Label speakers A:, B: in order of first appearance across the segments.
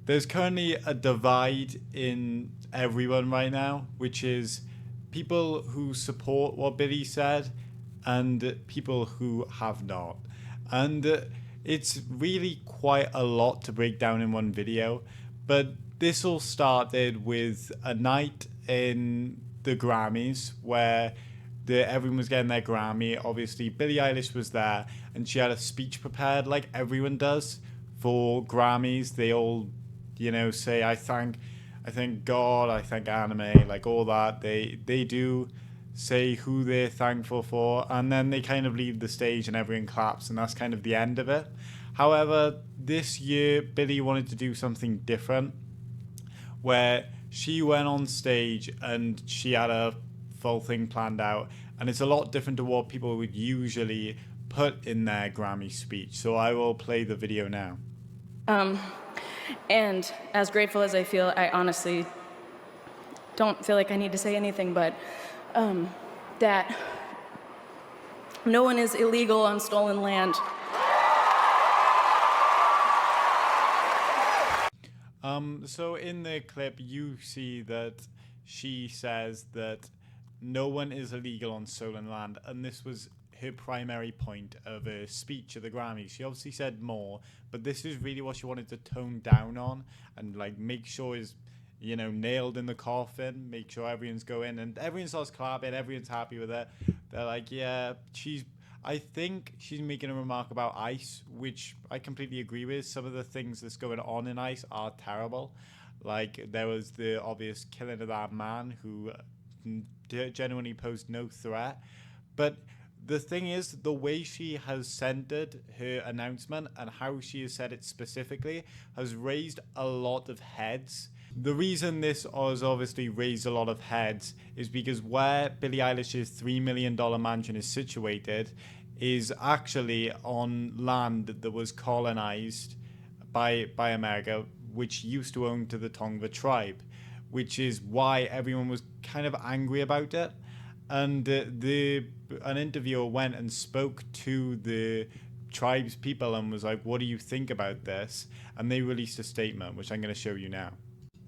A: There's currently a divide in everyone right now, which is people who support what Billy said and people who have not. And it's really quite a lot to break down in one video. But this all started with a night in the Grammys where everyone was getting their Grammy. Obviously, Billie Eilish was there and she had a speech prepared like everyone does for Grammys. They all, say I thank God, I thank anime, like all that. They do say who they're thankful for, and then they kind of leave the stage and everyone claps, and that's kind of the end of it. However, this year Billie wanted to do something different, where she went on stage and she had a full thing planned out, and it's a lot different to what people would usually put in their Grammy speech. So I will play the video now.
B: And as grateful as I feel, I honestly don't feel like I need to say anything, but that no one is illegal on stolen land.
A: So in the clip, you see that she says that no one is illegal on stolen land, and this was her primary point of her speech at the Grammys. She obviously said more, but this is really what she wanted to tone down on and like make sure is nailed in the coffin, make sure everyone's going and everyone starts clapping, everyone's happy with it. They're like, yeah, I think she's making a remark about ICE, which I completely agree with. Some of the things that's going on in ICE are terrible. Like, there was the obvious killing of that man who genuinely posed no threat. But the thing is, the way she has centered her announcement and how she has said it specifically has raised a lot of heads. The reason this has obviously raised a lot of heads is because where Billie Eilish's $3 million mansion is situated is actually on land that was colonized by America, which used to own to the Tongva tribe, which is why everyone was kind of angry about it. And an interviewer went and spoke to the tribe's people and was like, what do you think about this? And they released a statement, which I'm going to show you now.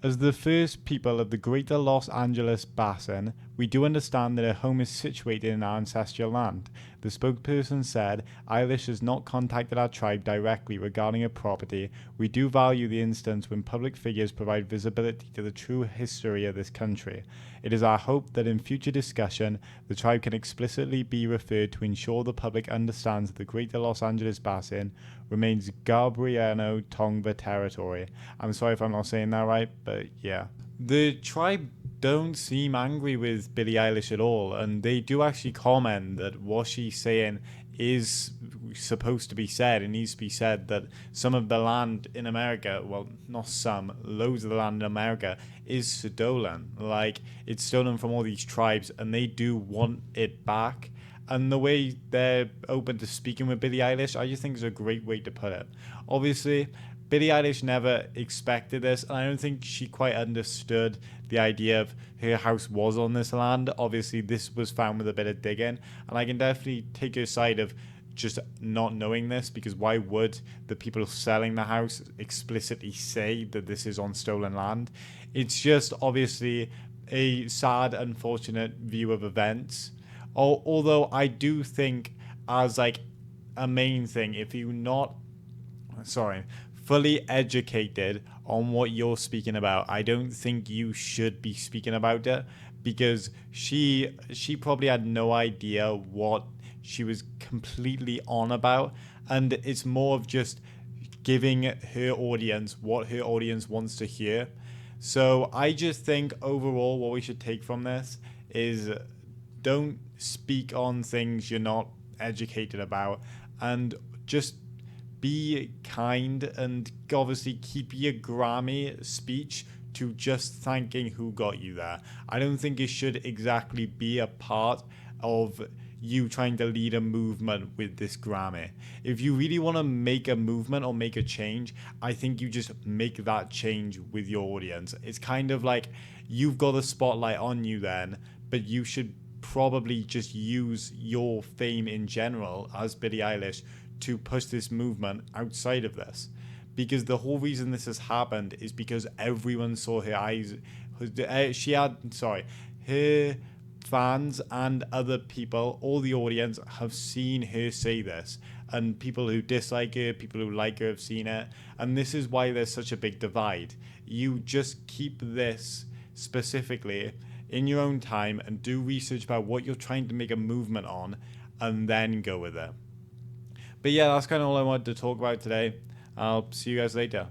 A: As the first people of the greater Los Angeles Basin, we do understand that her home is situated in our ancestral land. The spokesperson said, Eilish has not contacted our tribe directly regarding her property. We do value the instance when public figures provide visibility to the true history of this country. It is our hope that in future discussion, the tribe can explicitly be referred to ensure the public understands that the greater Los Angeles Basin remains Gabriano Tongva territory. I'm sorry if I'm not saying that right, but yeah. The tribe don't seem angry with Billie Eilish at all, and they do actually comment that what she's saying is supposed to be said. It needs to be said that some of the land in America, well, not some, loads of the land in America is stolen. Like, it's stolen from all these tribes, and they do want it back. And the way they're open to speaking with Billie Eilish, I just think is a great way to put it. Obviously, Billie Eilish never expected this, and I don't think she quite understood the idea of her house was on this land. Obviously, this was found with a bit of digging, and I can definitely take her side of just not knowing this, because why would the people selling the house explicitly say that this is on stolen land? It's just obviously a sad, unfortunate view of events. Although I do think, as like a main thing, if you're not fully educated on what you're speaking about, I don't think you should be speaking about it, because she probably had no idea what she was completely on about, and it's more of just giving her audience what her audience wants to hear. So I just think overall what we should take from this is don't speak on things you're not educated about, and just be kind, and obviously keep your Grammy speech to just thanking who got you there. I don't think it should exactly be a part of you trying to lead a movement with this Grammy. If you really want to make a movement or make a change, I think you just make that change with your audience. It's kind of like you've got a spotlight on you then, but you should probably just use your fame in general as Billie Eilish to push this movement outside of this. because the whole reason this has happened is because everyone saw her eyes. Her fans and other people, all the audience, have seen her say this. And people who dislike her, people who like her have seen it. And this is why there's such a big divide. You just keep this specifically in your own time and do research about what you're trying to make a movement on and then go with it. But yeah, that's kind of all I wanted to talk about today. I'll see you guys later.